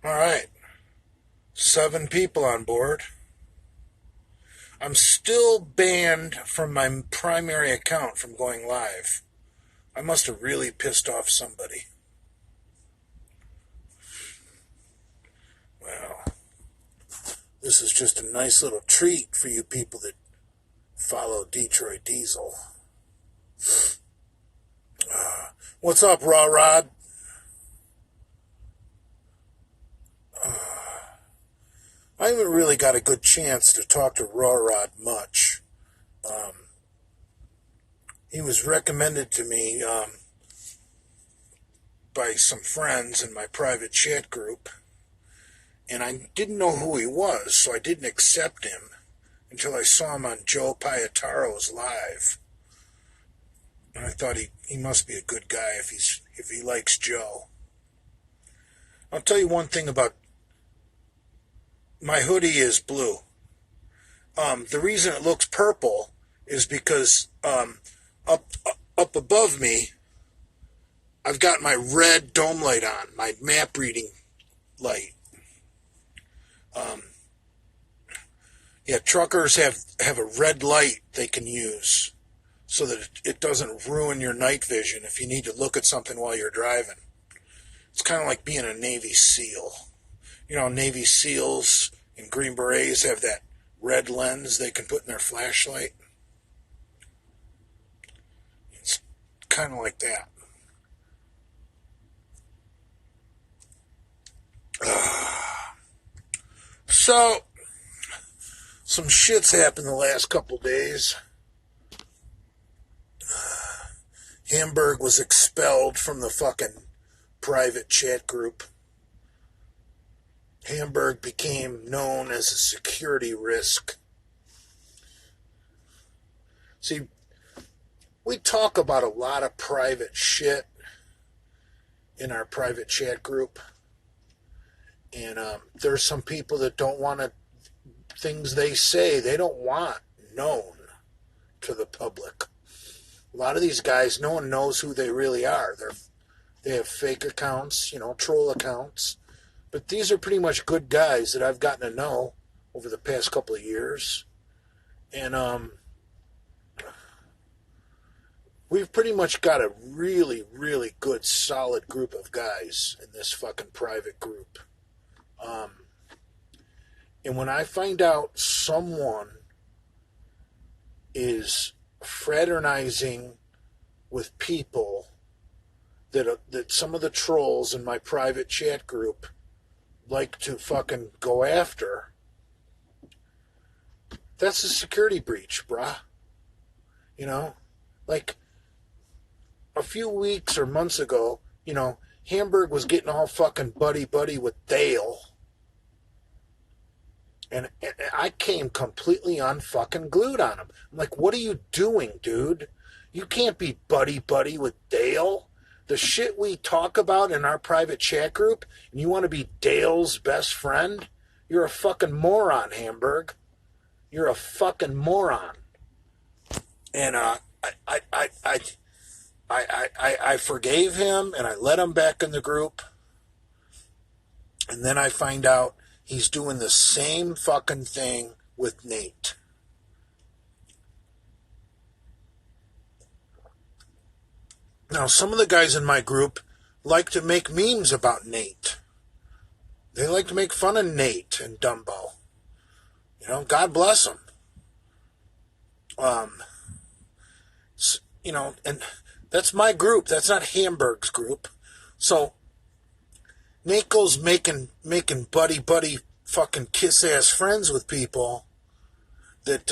All right, 7 people on board. I'm still banned from my primary account from going live. I must have really pissed off somebody. Well, this is just a nice little treat for you people that follow Detroit Diesel. What's up, Raw Rod? I haven't really got a good chance to talk to Raw Rod much. He was recommended to me by some friends in my private chat group, and I didn't know who he was, so I didn't accept him until I saw him on Joe Pietaro's live. And I thought he must be a good guy if he likes Joe. I'll tell you one thing about my hoodie is blue. The reason it looks purple is because up above me, I've got my red dome light on, my map reading light. Truckers have a red light they can use so that it doesn't ruin your night vision if you need to look at something while you're driving. It's kind of like being a Navy SEAL. You know, Navy SEALs and Green Berets have that red lens they can put in their flashlight. It's kind of like that. So, some shit's happened the last couple days. Hamburg was expelled from the fucking private chat group. Hamburg became known as a security risk. See, we talk about a lot of private shit in our private chat group. And there's some people that don't want to, things they say, they don't want known to the public. A lot of these guys, no one knows who they really are. They have fake accounts, troll accounts. But these are pretty much good guys that I've gotten to know over the past couple of years. And we've pretty much got a really, really good, solid group of guys in this fucking private group. And when I find out someone is fraternizing with people that some of the trolls in my private chat group like to fucking go after, that's a security breach, bruh. Like a few weeks or months ago, Hamburg was getting all fucking buddy-buddy with Dale. And I came completely unfucking glued on him. I'm like, what are you doing, dude? You can't be buddy-buddy with Dale. The shit we talk about in our private chat group, and you want to be Dale's best friend? You're a fucking moron, Hamburg. You're a fucking moron. And I forgave him, and I let him back in the group. And then I find out he's doing the same fucking thing with Nate. Now, some of the guys in my group like to make memes about Nate. They like to make fun of Nate and Dumbo. God bless them. And that's my group. That's not Hamburg's group. So, Nate goes making buddy fucking kiss-ass friends with people that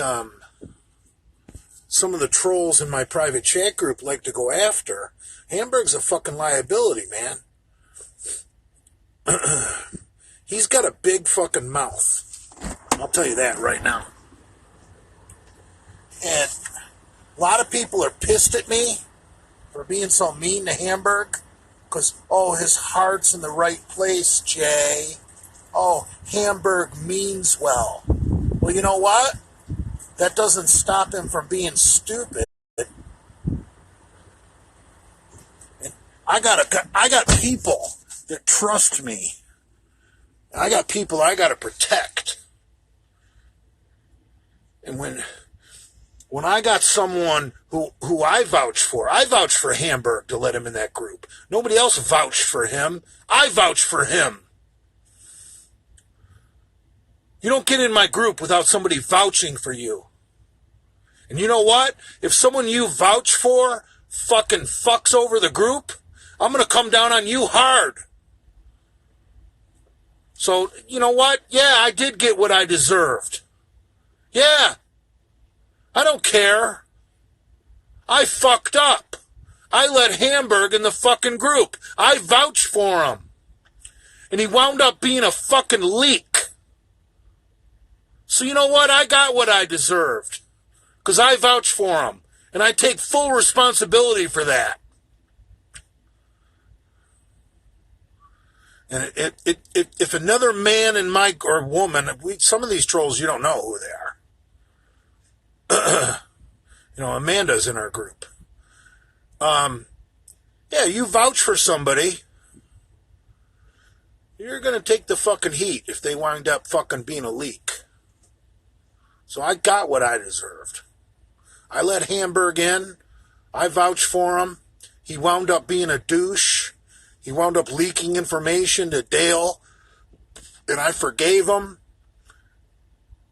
some of the trolls in my private chat group like to go after. Hamburg's a fucking liability, man. He's got a big fucking mouth. I'll tell you that right now. And a lot of people are pissed at me for being so mean to Hamburg. Because, his heart's in the right place, Jay. Hamburg means well. Well, you know what? That doesn't stop him from being stupid. And I got people that trust me I got people I got to protect. And when I got someone who I vouched for Hamburg to let him in that group. Nobody else vouched for him. I vouched for him. You don't get in my group without somebody vouching for you. And you know what? If someone you vouch for fucking fucks over the group, I'm going to come down on you hard. So, you know what? Yeah, I did get what I deserved. Yeah. I don't care. I fucked up. I let Hamburg in the fucking group. I vouched for him. And he wound up being a fucking leak. So you know what? I got what I deserved. Because I vouched for him. And I take full responsibility for that. And if another man in my, or woman, some of these trolls, you don't know who they are. You know, Amanda's in our group. Yeah, you vouch for somebody, you're going to take the fucking heat if they wind up fucking being a leak. So I got what I deserved. I let Hamburg in. I vouched for him. He wound up being a douche. He wound up leaking information to Dale. And I forgave him.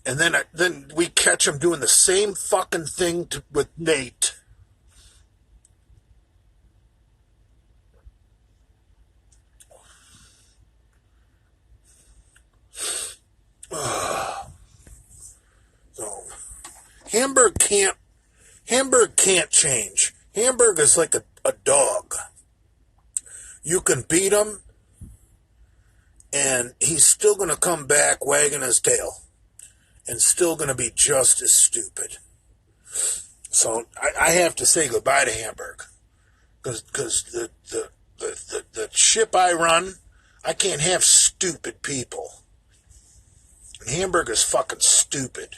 And then we catch him doing the same fucking thing with Nate. So Hamburg can't change. Hamburg is like a dog. You can beat him, and he's still going to come back wagging his tail, and still going to be just as stupid. So I have to say goodbye to Hamburg, because the ship I run, I can't have stupid people. And Hamburg is fucking stupid.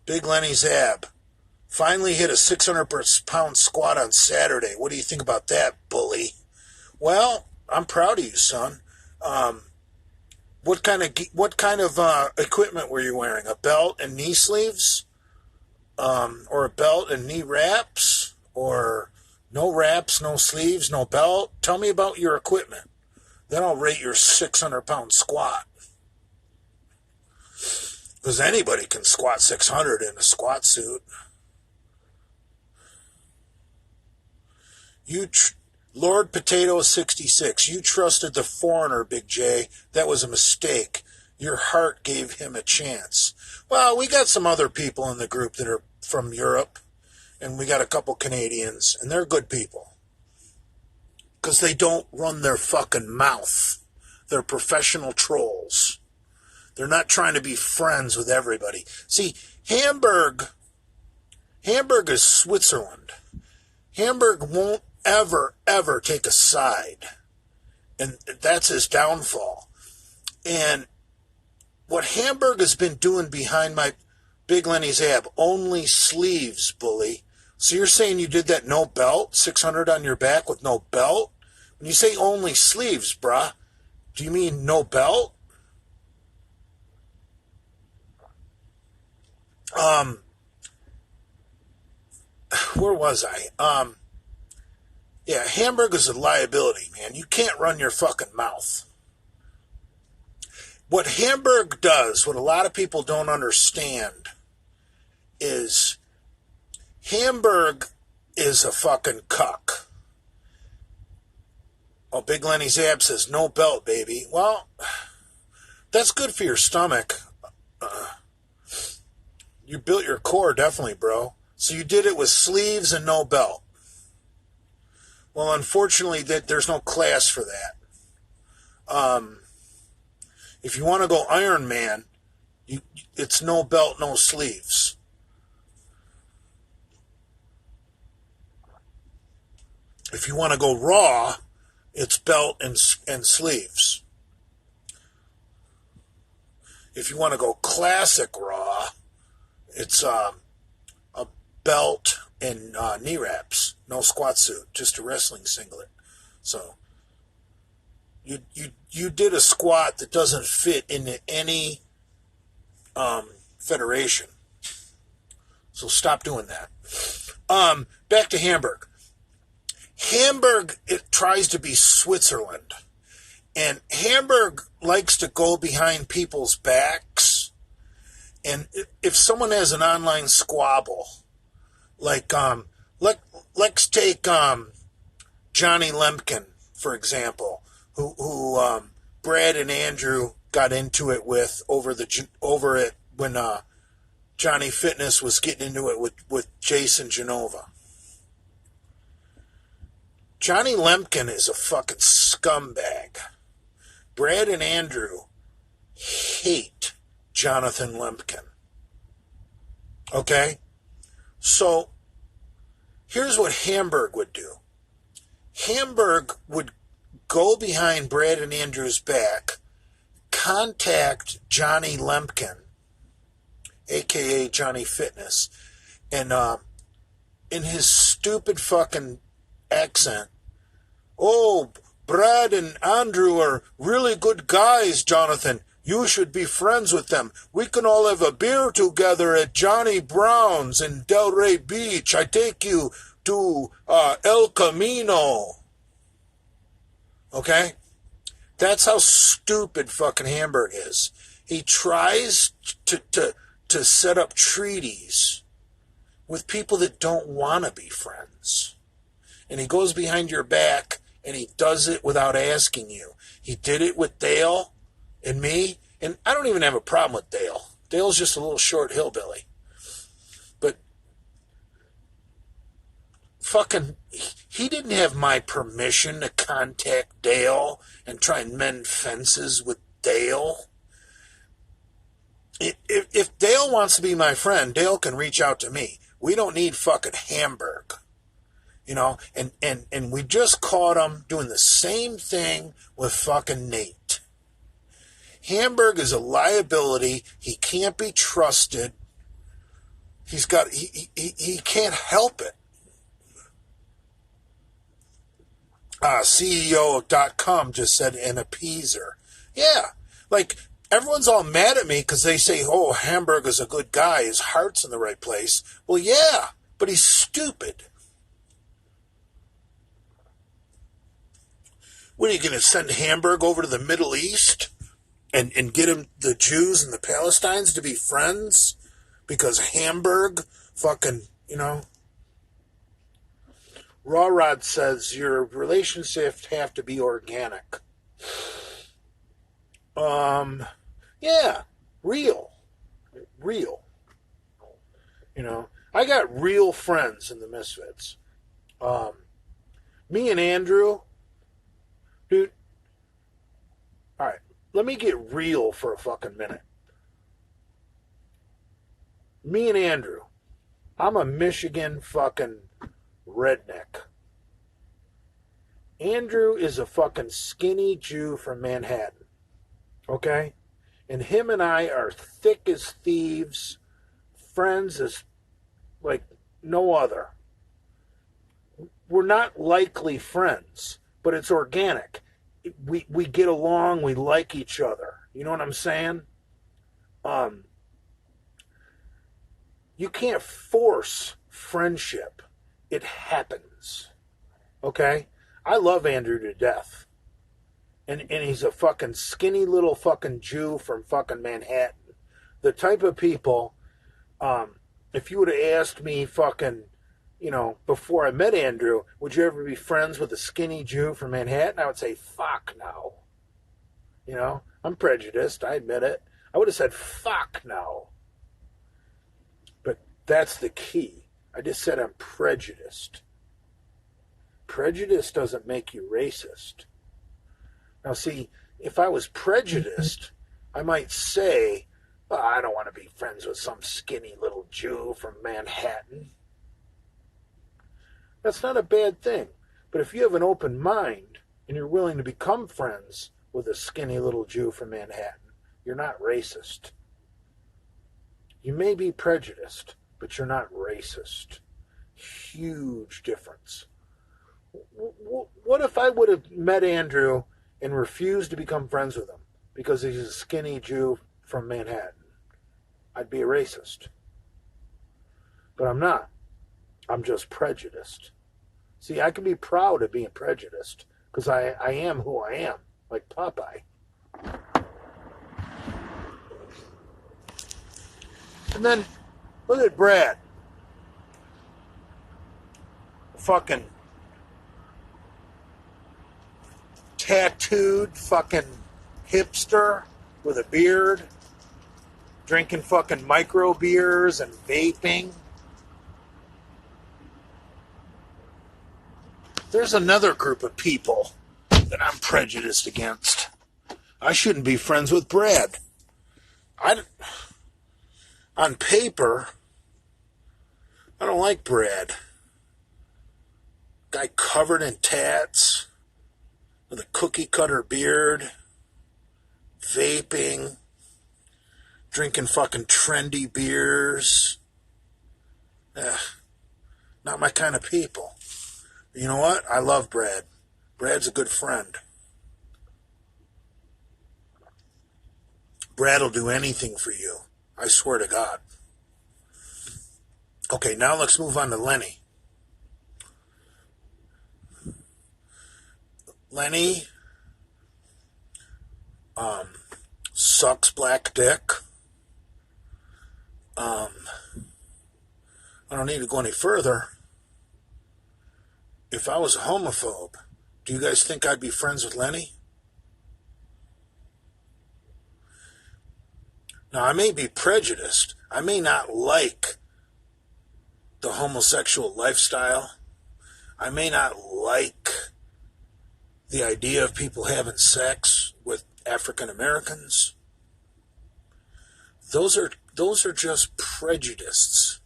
Big Lenny's ab finally hit a 600-pound squat on Saturday. What do you think about that, bully? Well, I'm proud of you, son. What kind of equipment were you wearing? A belt and knee sleeves, or a belt and knee wraps, or no wraps, no sleeves, no belt? Tell me about your equipment. Then I'll rate your 600-pound squat. Because anybody can squat 600 in a squat suit. Lord Potato 66, you trusted the foreigner, Big J. That was a mistake. Your heart gave him a chance. Well, we got some other people in the group that are from Europe, and we got a couple Canadians, and they're good people. Because they don't run their fucking mouth. They're professional trolls. They're not trying to be friends with everybody. See, Hamburg is Switzerland. Hamburg won't ever take a side. And that's his downfall. And what Hamburg has been doing behind my Big Lenny's ab, only sleeves, bully. So you're saying you did that no belt, 600 on your back with no belt? When you say only sleeves, bruh, do you mean no belt? Where was I? Yeah, Hamburg is a liability, man. You can't run your fucking mouth. What Hamburg does, what a lot of people don't understand, is Hamburg is a fucking cuck. Oh, Big Lenny's ab says, no belt, baby. Well, that's good for your stomach. You built your core, definitely, bro. So you did it with sleeves and no belt. Well, unfortunately, there's no class for that. If you want to go Iron Man, it's no belt, no sleeves. If you want to go Raw, it's belt and sleeves. If you want to go classic Raw, it's a belt and knee wraps. No squat suit, just a wrestling singlet. So you did a squat that doesn't fit into any federation. So stop doing that. Back to Hamburg. Hamburg, it tries to be Switzerland. And Hamburg likes to go behind people's backs. And if someone has an online squabble, like, let's take Johnny Lemkin, for example, who Brad and Andrew got into it with over it when Johnny Fitness was getting into it with Jason Genova. Johnny Lemkin is a fucking scumbag. Brad and Andrew hate Jonathan Lemkin. Okay? So, here's what Hamburg would do. Hamburg would go behind Brad and Andrew's back, contact Johnny Lemkin, a.k.a. Johnny Fitness, and in his stupid fucking accent, "Oh, Brad and Andrew are really good guys, Jonathan. You should be friends with them. We can all have a beer together at Johnny Brown's in Delray Beach. I take you to El Camino." Okay? That's how stupid fucking Hamburg is. He tries to set up treaties with people that don't want to be friends. And he goes behind your back, and he does it without asking you. He did it with Dale and me, and I don't even have a problem with Dale. Dale's just a little short hillbilly. But fucking, he didn't have my permission to contact Dale and try and mend fences with Dale. If Dale wants to be my friend, Dale can reach out to me. We don't need fucking Hamburg. You know, and we just caught him doing the same thing with fucking Nate. Hamburg is a liability. He can't be trusted. He can't help it. CEO.com just said an appeaser. Yeah, like everyone's all mad at me because they say, "Oh, Hamburg is a good guy. His heart's in the right place." Well, yeah, but he's stupid. What, are you going to send Hamburg over to the Middle East and get him, the Jews and the Palestinians, to be friends? Because Hamburg fucking, you know. Raw Rod says your relationships have to be organic. Yeah, real. You know, I got real friends in the Misfits. Me and Andrew, dude, all right, let me get real for a fucking minute. Me and Andrew, I'm a Michigan fucking redneck. Andrew is a fucking skinny Jew from Manhattan. Okay? And him and I are thick as thieves, friends as like no other. We're not likely friends, but it's organic. We get along, we like each other. You know what I'm saying? You can't force friendship. It happens. Okay? I love Andrew to death. And he's a fucking skinny little fucking Jew from fucking Manhattan. The type of people, if you would have asked me fucking, you know, before I met Andrew, would you ever be friends with a skinny Jew from Manhattan? I would say, fuck no. You know, I'm prejudiced, I admit it. I would have said, fuck no. But that's the key. I just said I'm prejudiced. Prejudice doesn't make you racist. Now, see, if I was prejudiced, I might say, oh, I don't want to be friends with some skinny little Jew from Manhattan. That's not a bad thing. But if you have an open mind and you're willing to become friends with a skinny little Jew from Manhattan, you're not racist. You may be prejudiced, but you're not racist. Huge difference. what if I would have met Andrew and refused to become friends with him because he's a skinny Jew from Manhattan? I'd be a racist. But I'm not. I'm just prejudiced. See, I can be proud of being prejudiced because I am who I am, like Popeye. And then, look at Brad. Fucking tattooed fucking hipster with a beard, drinking fucking micro beers and vaping. There's another group of people that I'm prejudiced against. I shouldn't be friends with Brad. On paper, I don't like Brad. Guy covered in tats, with a cookie cutter beard, vaping, drinking fucking trendy beers. Not my kind of people. You know what? I love Brad. Brad's a good friend. Brad'll do anything for you. I swear to God. Okay, now let's move on to Lenny. Lenny sucks black dick. I don't need to go any further. If I was a homophobe, do you guys think I'd be friends with Lenny? Now, I may be prejudiced. I may not like the homosexual lifestyle. I may not like the idea of people having sex with African Americans. Those are just prejudices.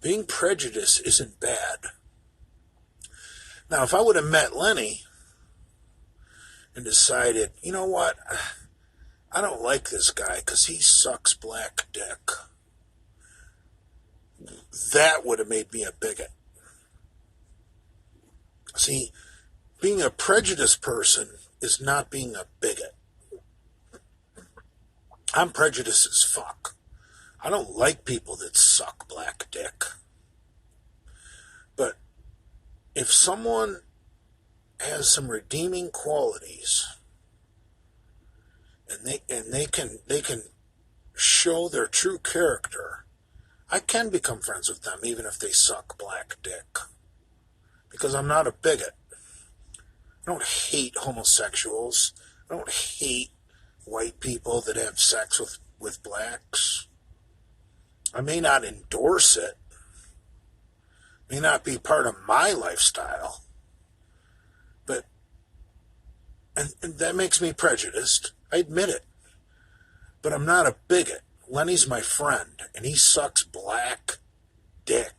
Being prejudiced isn't bad. Now, if I would have met Lenny and decided, you know what, I don't like this guy because he sucks black dick, that would have made me a bigot. See, being a prejudiced person is not being a bigot. I'm prejudiced as fuck. I don't like people that suck black dick. But if someone has some redeeming qualities and they can show their true character, I can become friends with them even if they suck black dick. Because I'm not a bigot. I don't hate homosexuals. I don't hate white people that have sex with blacks. I may not endorse it. May not be part of my lifestyle. But, and that makes me prejudiced. I admit it. But I'm not a bigot. Lenny's my friend, and he sucks black dick.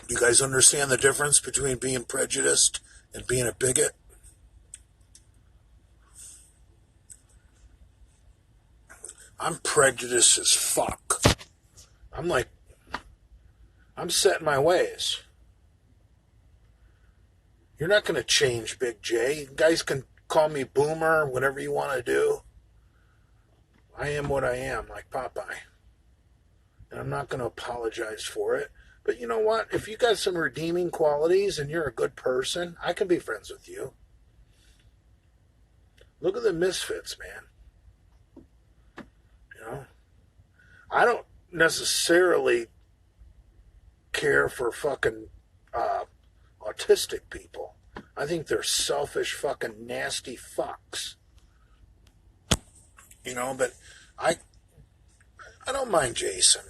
Do you guys understand the difference between being prejudiced and being a bigot? I'm prejudiced as fuck. I'm set in my ways. You're not going to change, Big J. You guys can call me Boomer, whatever you want to do. I am what I am, like Popeye. And I'm not going to apologize for it. But you know what? If you got some redeeming qualities and you're a good person, I can be friends with you. Look at the Misfits, man. You know? I don't necessarily care for fucking autistic people. I think they're selfish fucking nasty fucks. You know, but I don't mind Jason.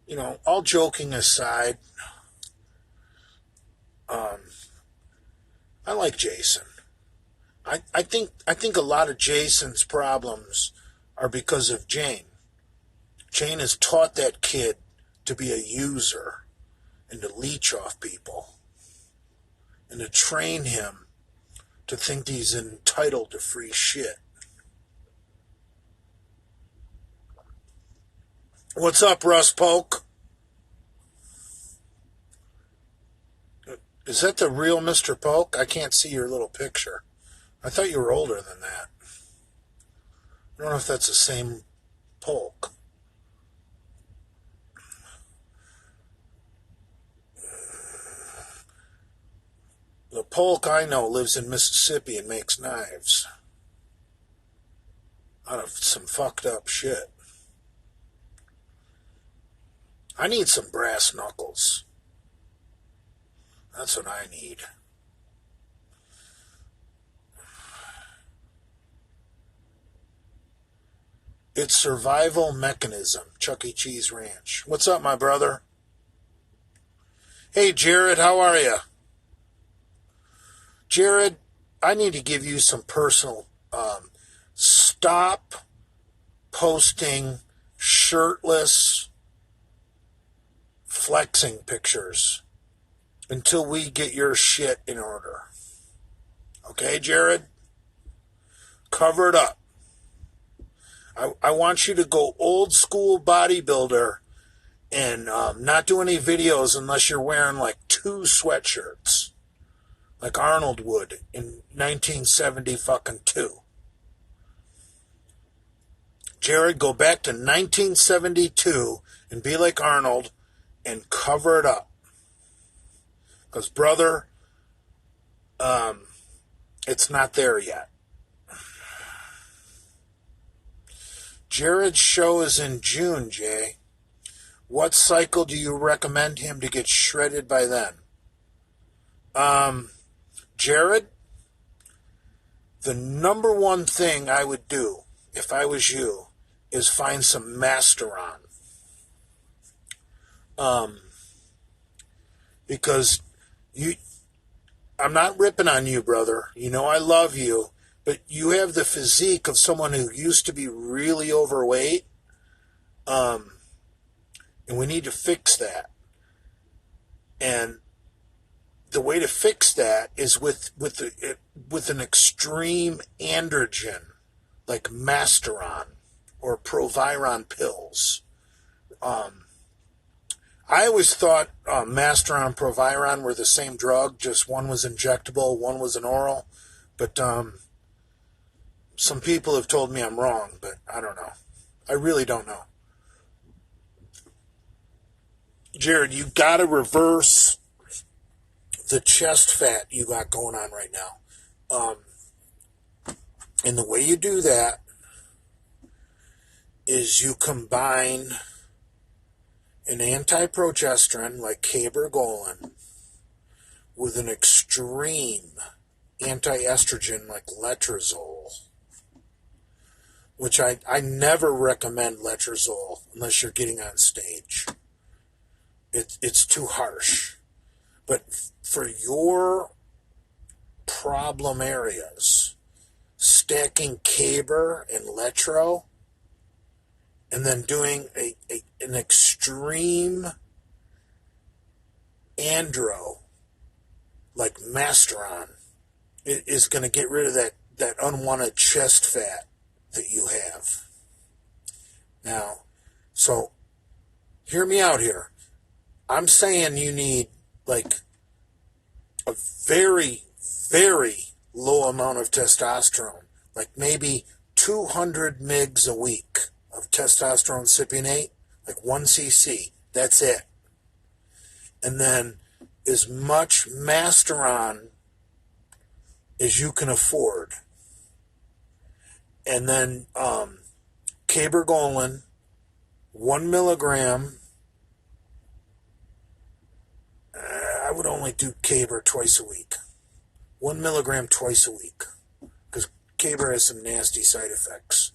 You know, all joking aside, I like Jason. I think a lot of Jason's problems are because of Jane. Jane has taught that kid to be a user and to leech off people and to train him to think he's entitled to free shit. What's up, Russ Polk? Is that the real Mr. Polk? I can't see your little picture. I thought you were older than that. I don't know if that's the same Polk. The Polk I know lives in Mississippi and makes knives out of some fucked up shit. I need some brass knuckles. That's what I need. It's survival mechanism, Chuck E. Cheese Ranch. What's up, my brother? Hey, Jared, how are you? Jared, I need to give you some personal... stop posting shirtless flexing pictures until we get your shit in order. Okay, Jared? Cover it up. I want you to go old school bodybuilder and not do any videos unless you're wearing like 2 sweatshirts, like Arnold would in 1972. Jared, go back to 1972 and be like Arnold and cover it up. Because, brother, it's not there yet. Jared's show is in June, Jay. What cycle do you recommend him to get shredded by then? Jared, the number one thing I would do if I was you is find some Masteron. Because I'm not ripping on you, brother. You know I love you. But you have the physique of someone who used to be really overweight. And we need to fix that. And the way to fix that is with an extreme androgen, like Masteron or Proviron pills. I always thought Masteron and Proviron were the same drug, just one was injectable, one was an oral. But some people have told me I'm wrong, but I don't know. I really don't know. Jared, you got to reverse the chest fat you got going on right now. And the way you do that is you combine an anti-progesterone like cabergoline with an extreme anti-estrogen like letrozole, which I never recommend letrozole unless you're getting on stage. It's too harsh. But for your problem areas, stacking caber and letro, and then doing an extreme andro like Masteron is going to get rid of that unwanted chest fat that you have. Now, so hear me out here. I'm saying you need like a very, very low amount of testosterone, like maybe 200 mgs a week of testosterone cypionate, like 1 cc. That's it. And then as much Masteron as you can afford. And then cabergoline, 1 milligram. I would only do caber twice a week. 1 milligram twice a week. Because caber has some nasty side effects.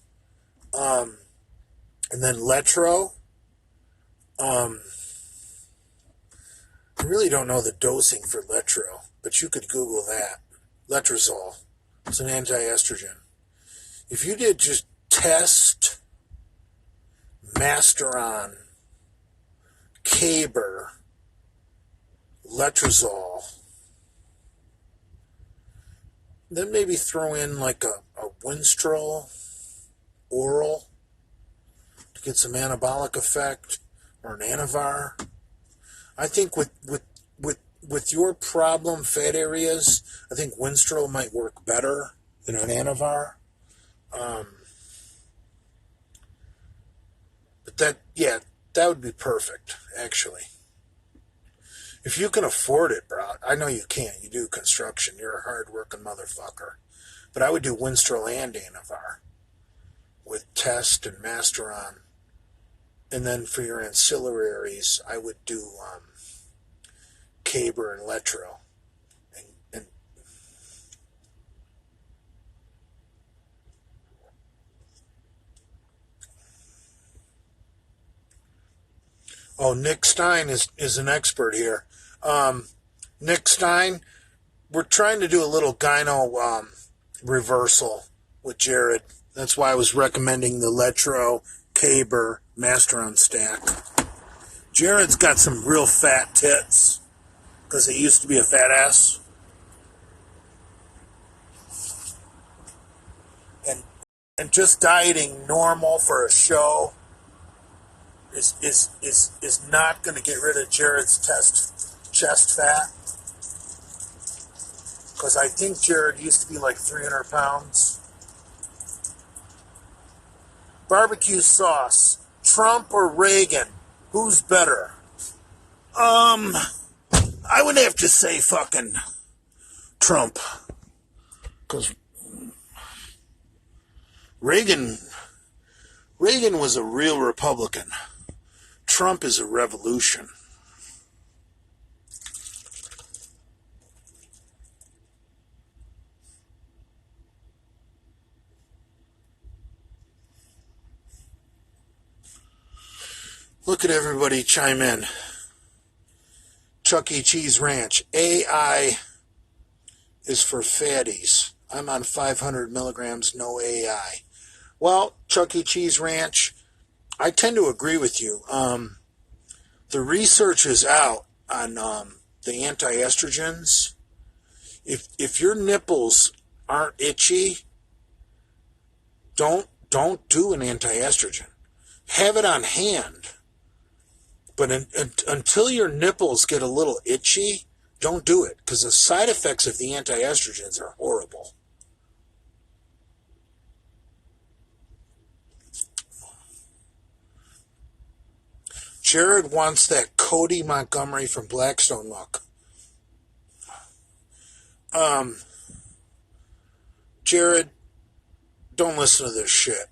And then letro. I really don't know the dosing for letro, but you could Google that. Letrozole. It's an anti-estrogen. If you did just test Masteron, caber, letrozole, then maybe throw in like a Winstrol oral to get some anabolic effect, or an Anavar. I think with with your problem fat areas, I think Winstrol might work better than an Anavar. But that would be perfect, actually. If you can afford it, bro, I know you can. You do construction. You're a hard-working motherfucker. But I would do Winstrol and Anavar with Test and Masteron. And then for your ancillaries, I would do Caber and Letro. And oh, Nick Stein is an expert here. Nick Stein, we're trying to do a little gyno reversal with Jared. That's why I was recommending the Letro, Caber, Masteron stack. Jared's got some real fat tits because he used to be a fat ass. And just dieting normal for a show is not going to get rid of Jared's chest fat. Because I think Jared used to be like 300 pounds. Barbecue sauce, Trump or Reagan? Who's better? I would have to say fucking Trump. Because Reagan was a real Republican. Trump is a revolution. Look at everybody chime in. Chuck E. Cheese Ranch. AI is for fatties. I'm on 500 milligrams, no AI. Well, Chuck E. Cheese Ranch, I tend to agree with you. The research is out on the anti-estrogens. If your nipples aren't itchy, don't do an anti-estrogen. Have it on hand. But until your nipples get a little itchy, don't do it, because the side effects of the anti-estrogens are horrible. Jared wants that Cody Montgomery from Blackstone look. Jared, don't listen to this shit.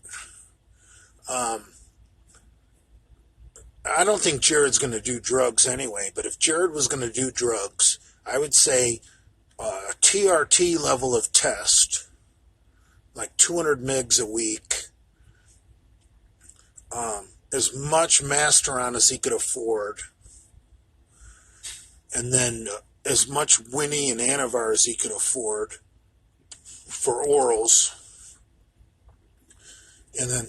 I don't think Jared's going to do drugs anyway, but if Jared was going to do drugs, I would say a TRT level of test, like 200 mgs a week, as much Masteron as he could afford, and then as much Winnie and Anavar as he could afford for orals, and then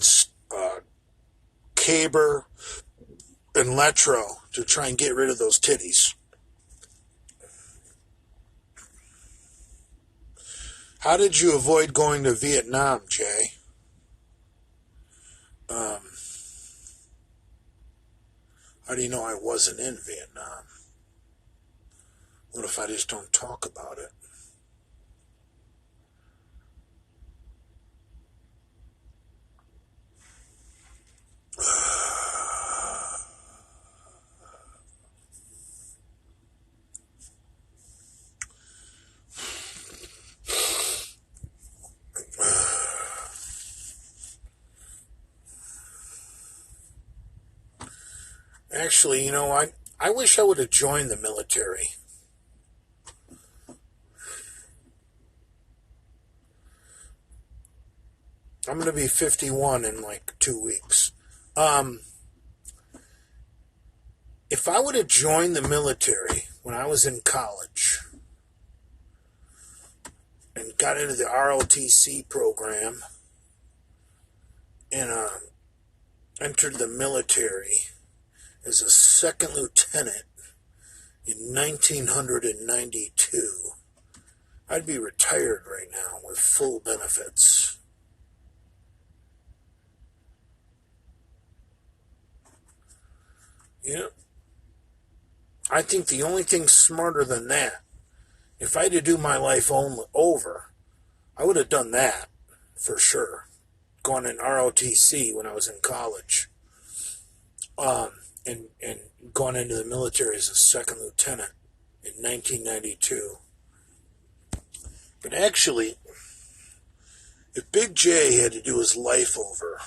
Caber and Letro to try and get rid of those titties. How did you avoid going to Vietnam, Jay? How do you know I wasn't in Vietnam? What if I just don't talk about it? Actually, you know, I wish I would have joined the military. I'm going to be 51 in like 2 weeks. If I would have joined the military when I was in college and got into the ROTC program and entered the military as a second lieutenant in 1992, I'd be retired right now with full benefits. Yeah. I think the only thing smarter than that, if I had to do my life over, I would have done that for sure. Gone in ROTC when I was in college, and gone into the military as a second lieutenant in 1992. But actually, if Big J had to do his life over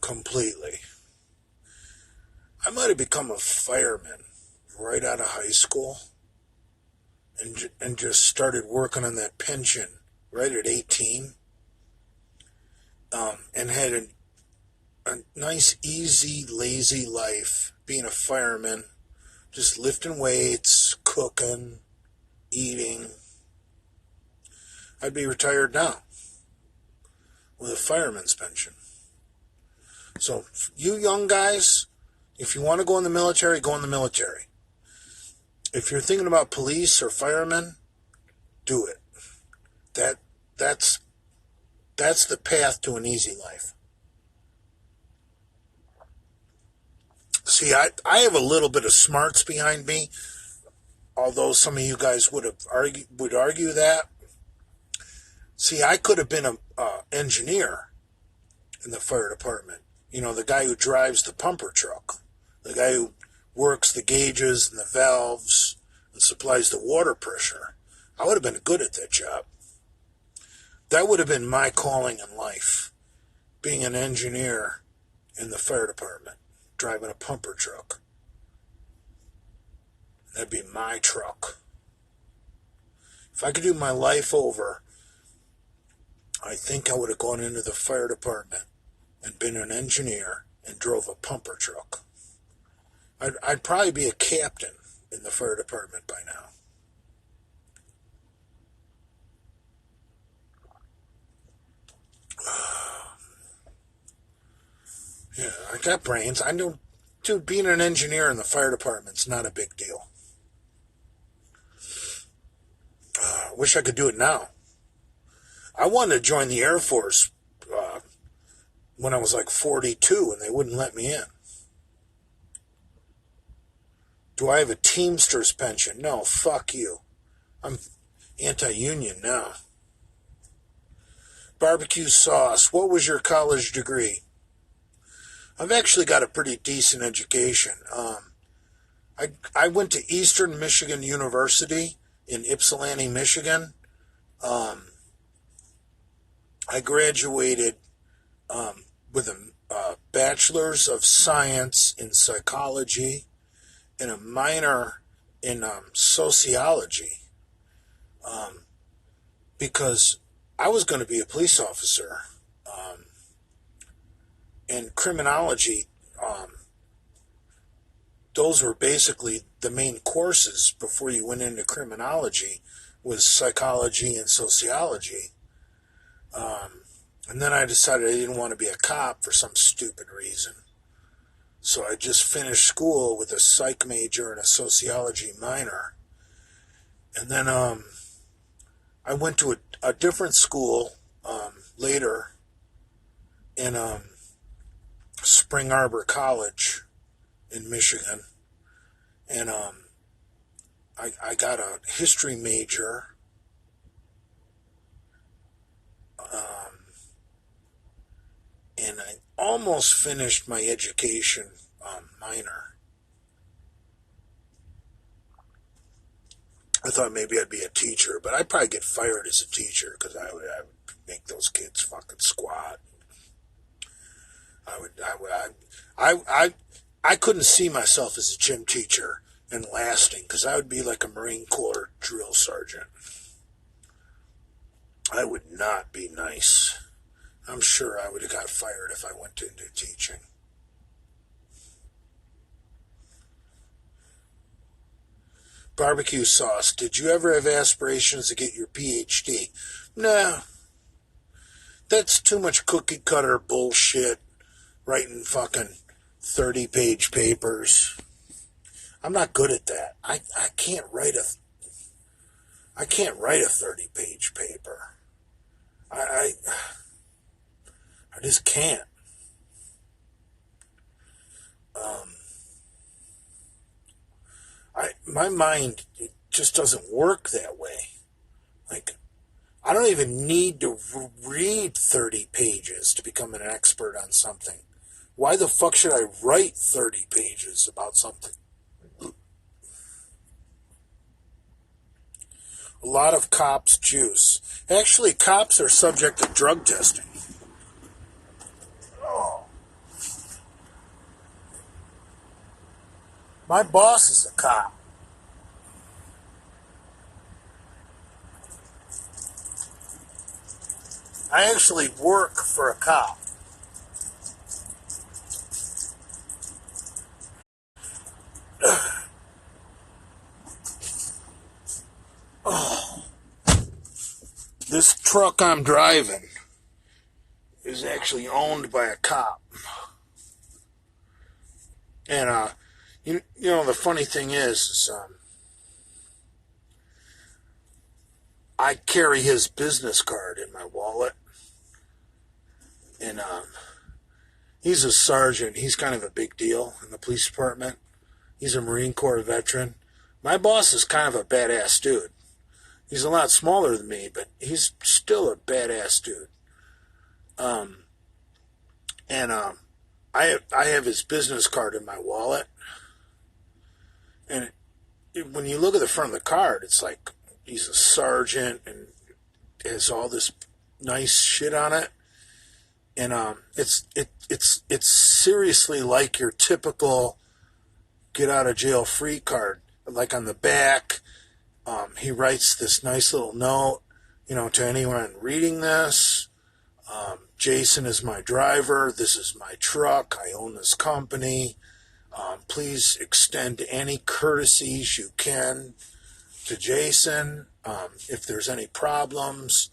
completely, I might have become a fireman right out of high school and just started working on that pension right at 18, and had a nice, easy, lazy life being a fireman, just lifting weights, cooking, eating. I'd be retired now with a fireman's pension. So you young guys, if you want to go in the military, go in the military. If you're thinking about police or firemen, do it. That's the path to an easy life. See, I have a little bit of smarts behind me, although some of you guys would argue that. See, I could have been an engineer in the fire department. You know, the guy who drives the pumper truck, the guy who works the gauges and the valves and supplies the water pressure. I would have been good at that job. That would have been my calling in life, being an engineer in the fire department, driving a pumper truck. That'd be my truck. If I could do my life over, I think I would have gone into the fire department and been an engineer and drove a pumper truck. I'd probably be a captain in the fire department by now. Yeah, I got brains. I know, dude, being an engineer in the fire department's not a big deal. Wish I could do it now. I wanted to join the Air Force when I was like 42, and they wouldn't let me in. Do I have a Teamster's pension? No, fuck you. I'm anti-union now. Barbecue sauce. What was your college degree? I've actually got a pretty decent education. I went to Eastern Michigan University in Ypsilanti, Michigan. I graduated with a bachelor's of science in psychology and a minor in sociology, because I was going to be a police officer, and criminology. Those were basically the main courses before you went into criminology, was psychology and sociology. And then I decided I didn't want to be a cop for some stupid reason. So I just finished school with a psych major and a sociology minor. And then I went to a different school later in Spring Arbor College in Michigan. And I got a history major. And I almost finished my education minor. I thought maybe I'd be a teacher, but I'd probably get fired as a teacher because I would make those kids fucking squat. I couldn't see myself as a gym teacher and lasting, because I would be like a Marine Corps drill sergeant. I would not be nice. I'm sure I would have got fired if I went into teaching. Barbecue sauce. Did you ever have aspirations to get your PhD? No. That's too much cookie cutter bullshit. Writing fucking 30-page papers. I'm not good at that. I can't write a 30-page paper. I just can't. my mind, it just doesn't work that way. Like, I don't even need to read 30 pages to become an expert on something. Why the fuck should I write 30 pages about something? A lot of cops juice. Actually, cops are subject to drug testing. Oh. My boss is a cop. I actually work for a cop. Oh. This truck I'm driving is actually owned by a cop. And, you know, the funny thing is I carry his business card in my wallet. And he's a sergeant. He's kind of a big deal in the police department. He's a Marine Corps veteran. My boss is kind of a badass dude. He's a lot smaller than me, but he's still a badass dude. I have his business card in my wallet. And when you look at the front of the card, it's like he's a sergeant and has all this nice shit on it. And it's seriously like your typical get out of jail free card. Like on the back, he writes this nice little note, you know, to anyone reading this. Jason is my driver. This is my truck. I own this company. Please extend any courtesies you can to Jason. If there's any problems,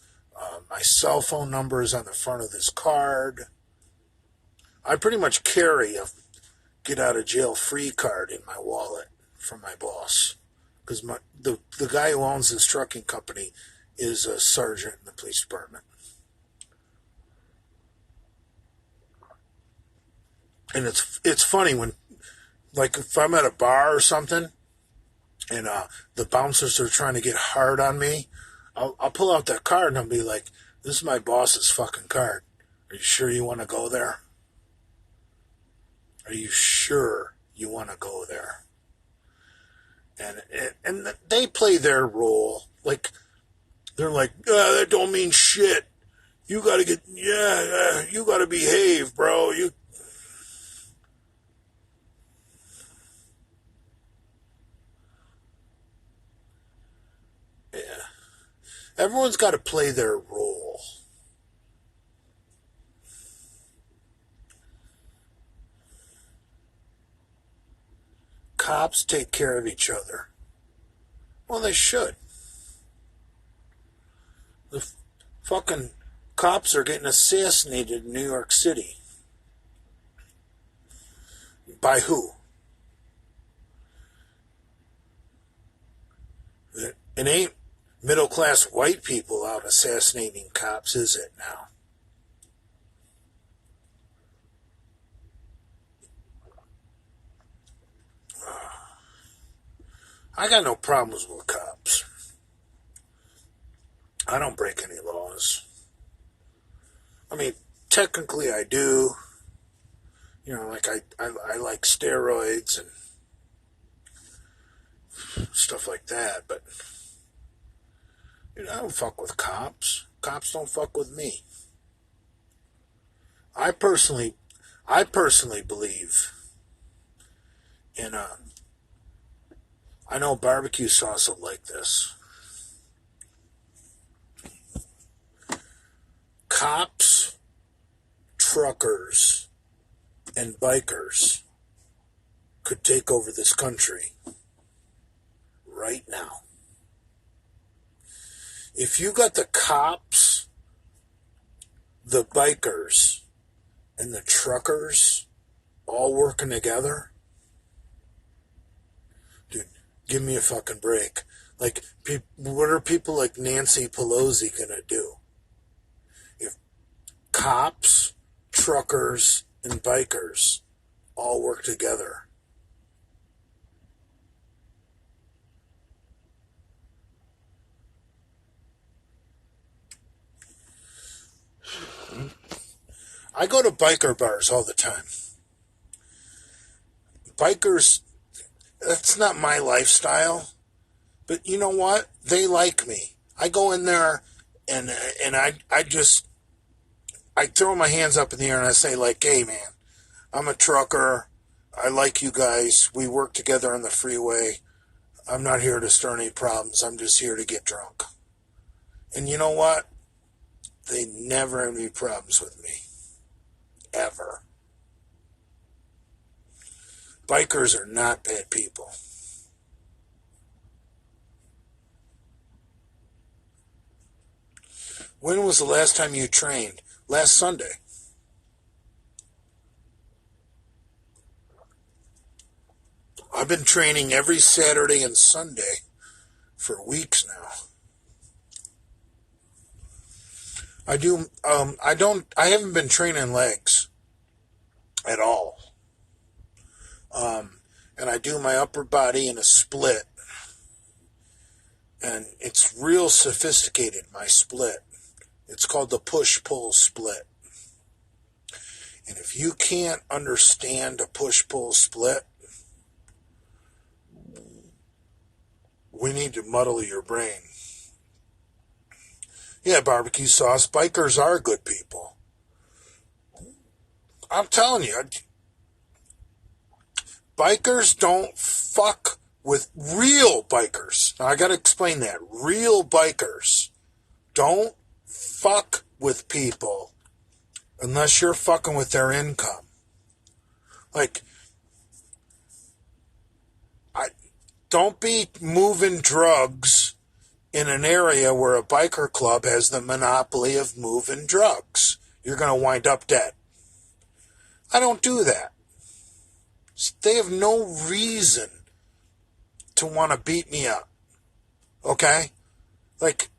my cell phone number is on the front of this card. I pretty much carry a get out of jail free card in my wallet from my boss. Because the guy who owns this trucking company is a sergeant in the police department. And it's funny when, like, if I'm at a bar or something, and the bouncers are trying to get hard on me, I'll pull out that card and I'll be like, "This is my boss's fucking card. Are you sure you want to go there? Are you sure you want to go there?" And they play their role. Like, they're like, "That don't mean shit. You gotta get, you gotta behave, bro. Yeah. Everyone's got to play their role. Cops take care of each other. Well, they should. The fucking cops are getting assassinated in New York City. By who? It ain't middle-class white people out assassinating cops, is it now? I got no problems with cops. I don't break any laws. I mean, technically I do. You know, like I like steroids and stuff like that, but I don't fuck with cops. Cops don't fuck with me. I personally believe in I know barbecue sauce will like this. Cops, truckers, and bikers could take over this country right now. If you got the cops, the bikers, and the truckers all working together, dude, give me a fucking break. Like, what are people like Nancy Pelosi gonna do? If cops, truckers, and bikers all work together, I go to biker bars all the time. Bikers, that's not my lifestyle. But you know what? They like me. I go in there and I throw my hands up in the air and I say like, hey man, I'm a trucker. I like you guys. We work together on the freeway. I'm not here to start any problems. I'm just here to get drunk. And you know what? They never have any problems with me. Ever. Bikers are not bad people. When was the last time you trained? Last Sunday. I've been training every Saturday and Sunday for weeks now. I haven't been training legs at all. And I do my upper body in a split. And it's real sophisticated, my split. It's called the push-pull split. And if you can't understand a push-pull split, we need to muddle your brain. Yeah, barbecue sauce, bikers are good people. I'm telling you, bikers don't fuck with real bikers. Now, I gotta explain that. Real bikers don't fuck with people unless you're fucking with their income. Like, don't be moving drugs in an area where a biker club has the monopoly of moving drugs. You're going to wind up dead. I don't do that. They have no reason to want to beat me up. Okay? Like,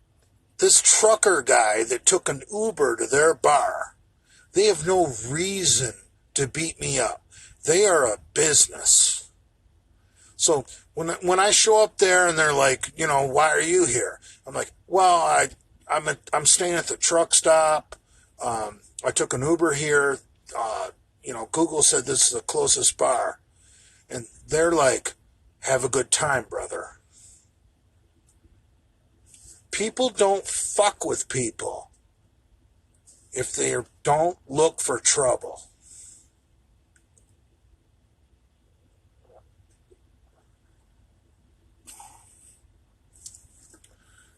this trucker guy that took an Uber to their bar, they have no reason to beat me up. They are a business. So when I show up there and they're like, you know, why are you here? I'm like, well, I'm staying at the truck stop. I took an Uber here. Google said this is the closest bar. And they're like, have a good time, brother. People don't fuck with people if they don't look for trouble.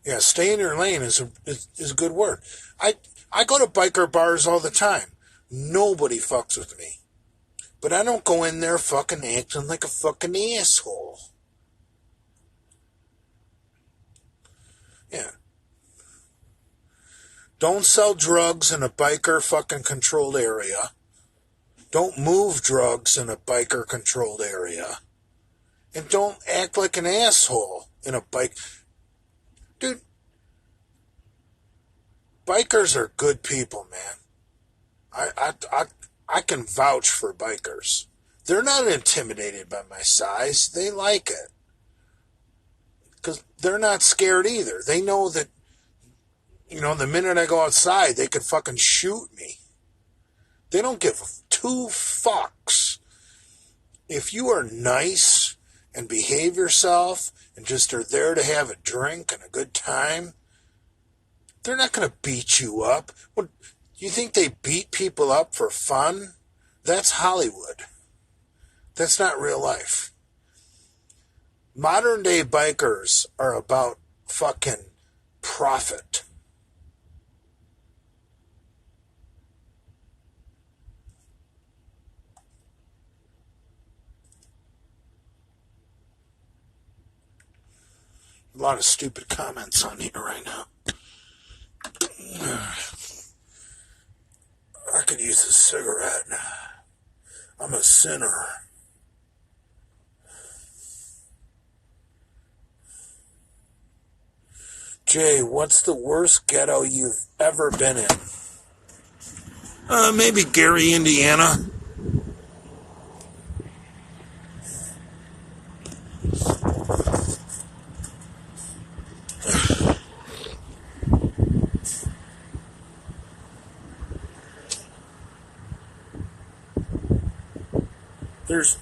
Yeah, stay in your lane is a good word. I go to biker bars all the time. Nobody fucks with me. But I don't go in there fucking acting like a fucking asshole. Yeah. Don't sell drugs in a biker fucking controlled area. Don't move drugs in a biker controlled area. And don't act like an asshole in a bike. Dude, bikers are good people, man. I can vouch for bikers. They're not intimidated by my size. They like it. Because they're not scared either. They know that, the minute I go outside, they could fucking shoot me. They don't give two fucks. If you are nice and behave yourself and just are there to have a drink and a good time, they're not going to beat you up. What, you think they beat people up for fun? That's Hollywood. That's not real life. Modern day bikers are about fucking profit. A lot of stupid comments on here right now. I could use a cigarette. I'm a sinner. Jay, what's the worst ghetto you've ever been in? Maybe Gary, Indiana. There's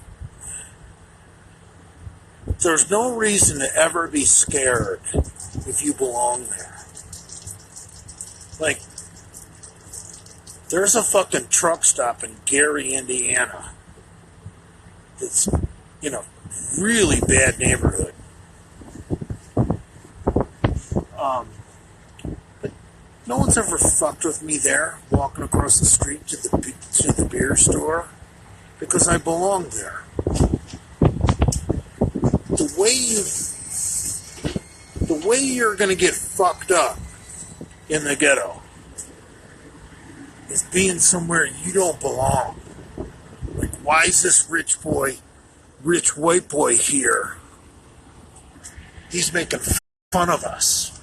there's no reason to ever be scared if you belong there. Like, there's a fucking truck stop in Gary, Indiana. It's in a really bad neighborhood. But no one's ever fucked with me there, walking across the street to the beer store, because I belong there. The way you're gonna get fucked up in the ghetto is being somewhere you don't belong. Like, why is this rich white boy here? He's making fun of us.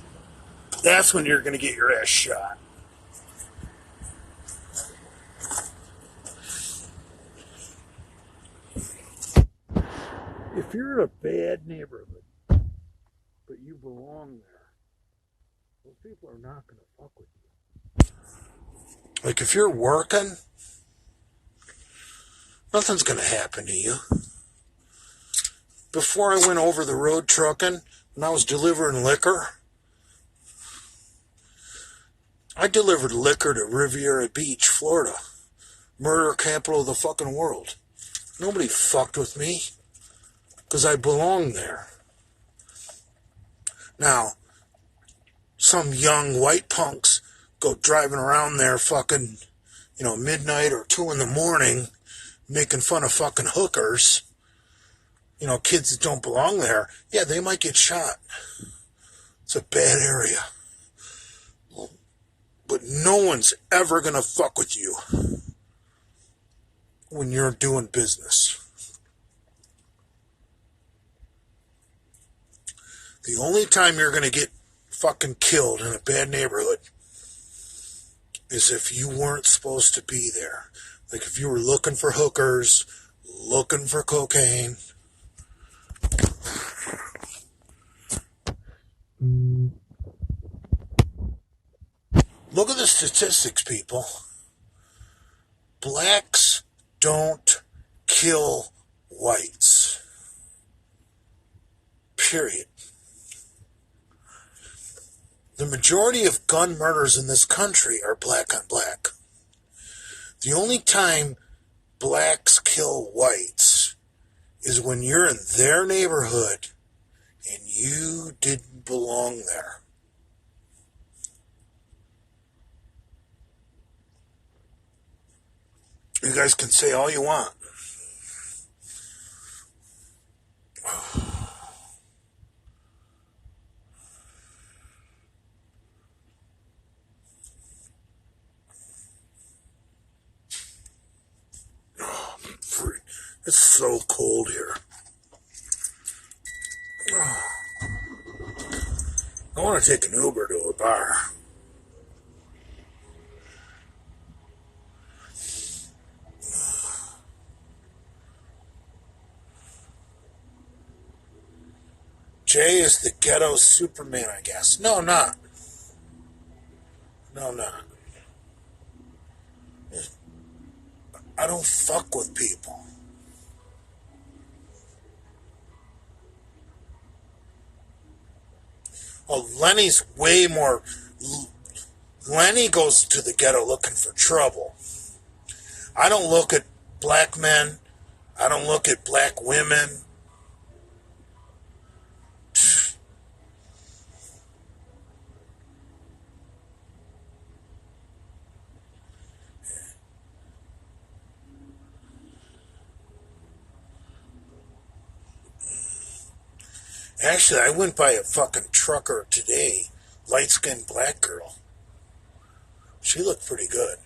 That's when you're gonna get your ass shot. If you're in a bad neighborhood, but you belong there, those people are not gonna fuck with you. Like, if you're working, nothing's gonna happen to you. Before I went over the road trucking, when I was delivering liquor, I delivered liquor to Riviera Beach, Florida. Murder capital of the fucking world. Nobody fucked with me, because I belong there. Now, some young white punks go driving around there fucking, midnight or 2 in the morning, making fun of fucking hookers, kids that don't belong there. Yeah, they might get shot. It's a bad area. But no one's ever gonna fuck with you when you're doing business. The only time you're gonna get fucking killed in a bad neighborhood is if you weren't supposed to be there. Like, if you were looking for hookers, looking for cocaine. Look at the statistics, people. Blacks don't kill whites. Period. The majority of gun murders in this country are black on black. The only time blacks kill whites is when you're in their neighborhood and you didn't belong there. You guys can say all you want. Oh, I'm free. It's so cold here. Oh. I want to take an Uber to a bar. Jay is the ghetto Superman, I guess. No, not. No, not. I don't fuck with people. Oh, Lenny's way more. Lenny goes to the ghetto looking for trouble. I don't look at black men. I don't look at black women. Actually, I went by a fucking trucker today. Light-skinned black girl. She looked pretty good.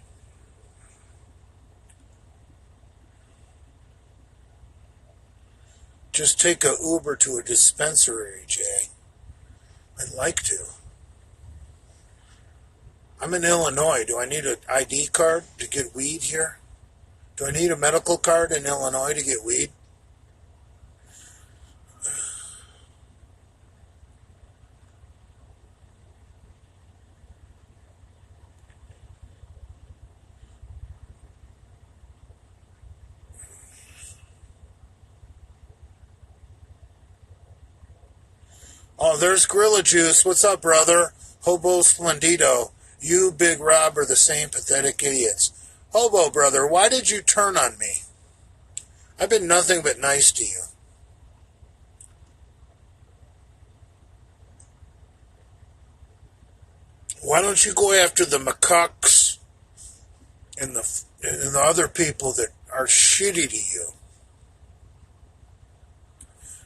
Just take a Uber to a dispensary, Jay. I'd like to. I'm in Illinois. Do I need an ID card to get weed here? Do I need a medical card in Illinois to get weed? Oh, there's Gorilla Juice. What's up, brother? Hobo Splendido. You, Big Rob, are the same pathetic idiots. Hobo, brother, why did you turn on me? I've been nothing but nice to you. Why don't you go after the macaques and the other people that are shitty to you?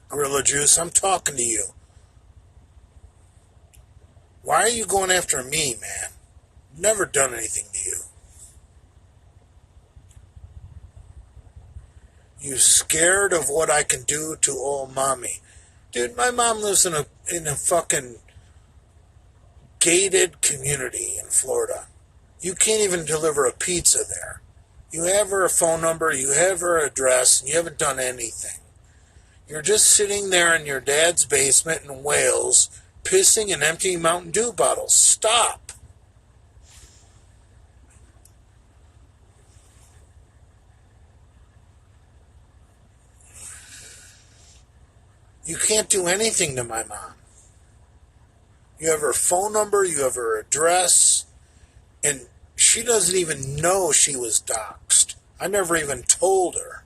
Gorilla Juice, I'm talking to you. Why are you going after me, man? Never done anything to you. You scared of what I can do to old mommy. Dude, my mom lives in a fucking gated community in Florida. You can't even deliver a pizza there. You have her phone number, you have her address, and you haven't done anything. You're just sitting there in your dad's basement in Wales, pissing and emptying Mountain Dew bottles. Stop. You can't do anything to my mom. You have her phone number, you have her address, and she doesn't even know she was doxxed. I never even told her.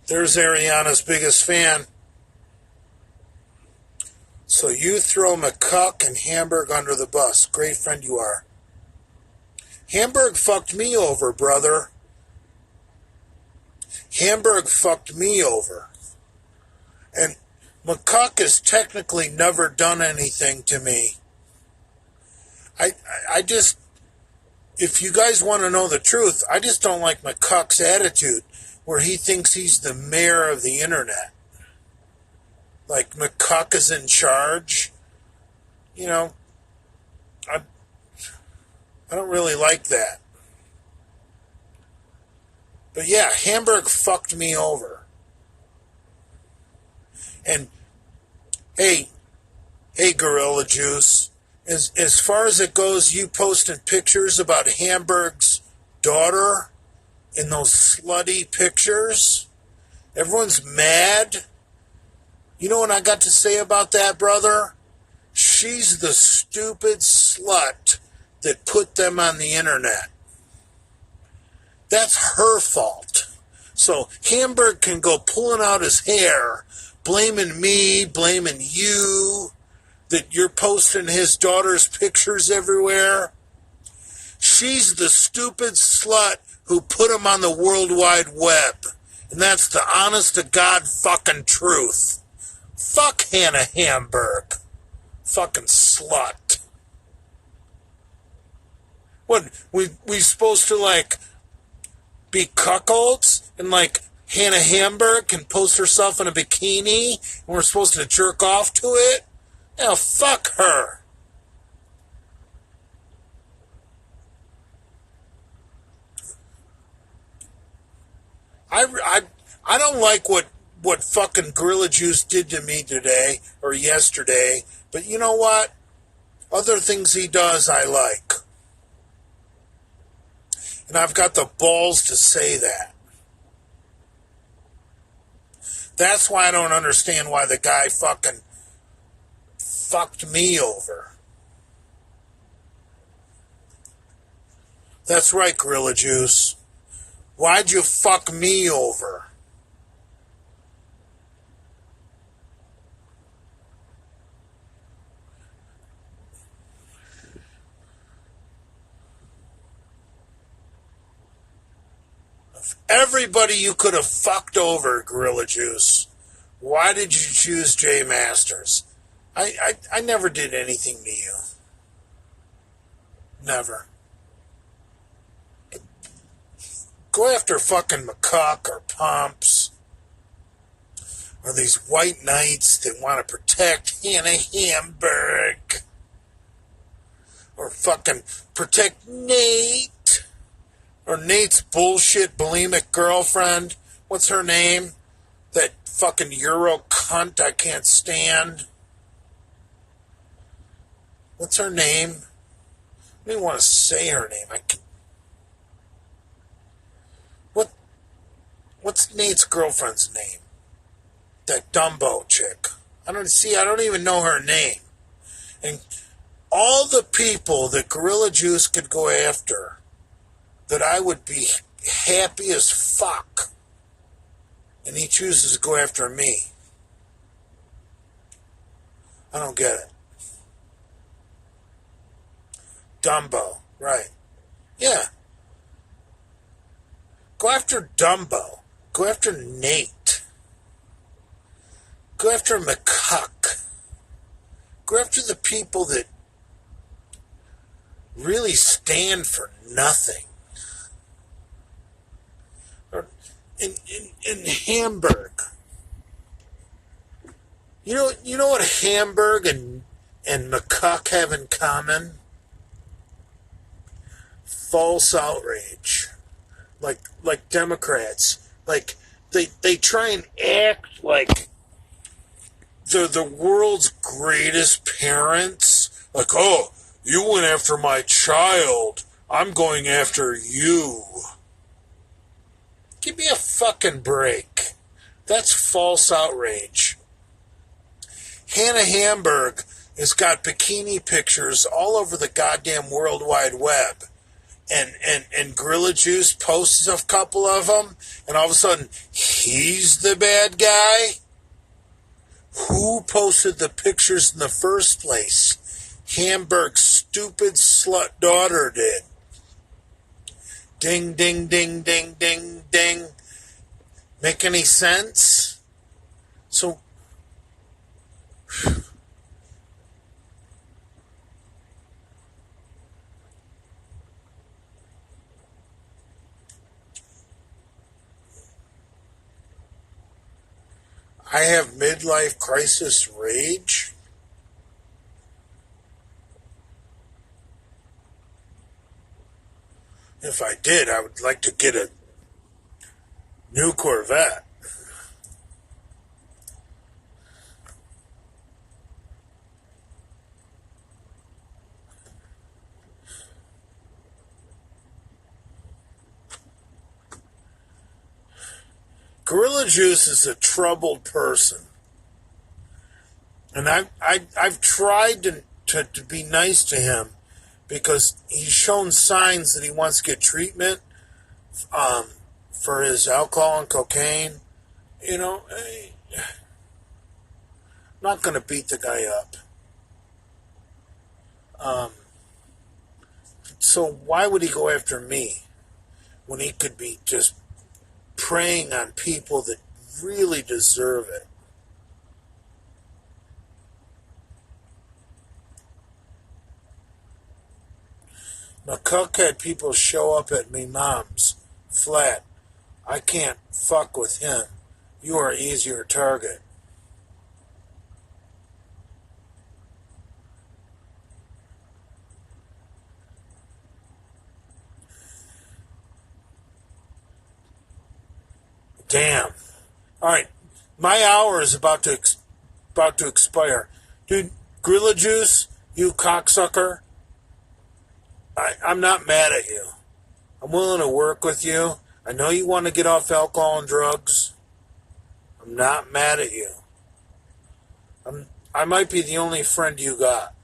There's Ariana's biggest fan. So you throw McCuck and Hamburg under the bus. Great friend you are. Hamburg fucked me over, brother. Hamburg fucked me over. And McCuck has technically never done anything to me. I just, if you guys want to know the truth, I just don't like McCuck's attitude where he thinks he's the mayor of the internet. Like McCuck is in charge. You know, I don't really like that. But yeah, Hamburg fucked me over. And hey, Gorilla Juice, as far as it goes, you posting pictures about Hamburg's daughter in those slutty pictures. Everyone's mad. You know what I got to say about that, brother? She's the stupid slut that put them on the internet. That's her fault. So Hamburg can go pulling out his hair, blaming me, blaming you, that you're posting his daughter's pictures everywhere. She's the stupid slut who put him on the World Wide Web. And that's the honest to God fucking truth. Fuck Hannah Hamburg. Fucking slut. What, we supposed to, like, be cuckolds? And, like, Hannah Hamburg can post herself in a bikini and we're supposed to jerk off to it? Now, fuck her. I don't like what fucking Gorilla Juice did to me today or yesterday, but you know what? Other things he does I like. And I've got the balls to say that. That's why I don't understand why the guy fucking fucked me over. That's right, Gorilla Juice. Why'd you fuck me over? Everybody you could have fucked over, Gorilla Juice. Why did you choose Jay Masters? I never did anything to you. Never. Go after fucking McCuck or Pumps. Or these white knights that want to protect Hannah Hamburg. Or fucking protect Nate. Or Nate's bullshit bulimic girlfriend. What's her name? That fucking Euro cunt I can't stand. What's her name? I don't even want to say her name. What? What's Nate's girlfriend's name? That Dumbo chick. I don't even know her name. And all the people that Gorilla Juice could go after, that I would be happy as fuck, and he chooses to go after me. I don't get it. Dumbo, right. Yeah. Go after Dumbo. Go after Nate. Go after McCuck. Go after the people that really stand for nothing. Or in Hamburg. You know what Hamburg and McCuck have in common? False outrage. Like Democrats. Like they try and act like they're the world's greatest parents. Like, oh, you went after my child. I'm going after you. Give me a fucking break. That's false outrage. Hannah Hamburg has got bikini pictures all over the goddamn World Wide Web. And Gorilla Juice posts a couple of them, and all of a sudden, he's the bad guy? Who posted the pictures in the first place? Hamburg's stupid slut daughter did. Ding, ding, ding, ding, ding, ding. Make any sense? So, I have midlife crisis rage? If I did, I would like to get a new Corvette. Gorilla Juice is a troubled person. And I've tried to be nice to him because he's shown signs that he wants to get treatment for his alcohol and cocaine. You know, I'm not going to beat the guy up. So why would he go after me when he could be just preying on people that really deserve it? McCuck had people show up at me mom's flat. I can't fuck with him. You are an easier target. Damn. All right, my hour is about to expire, dude. Gorilla Juice, you cocksucker. I'm not mad at you. I'm willing to work with you. I know you want to get off alcohol and drugs. I'm not mad at you. I might be the only friend you got.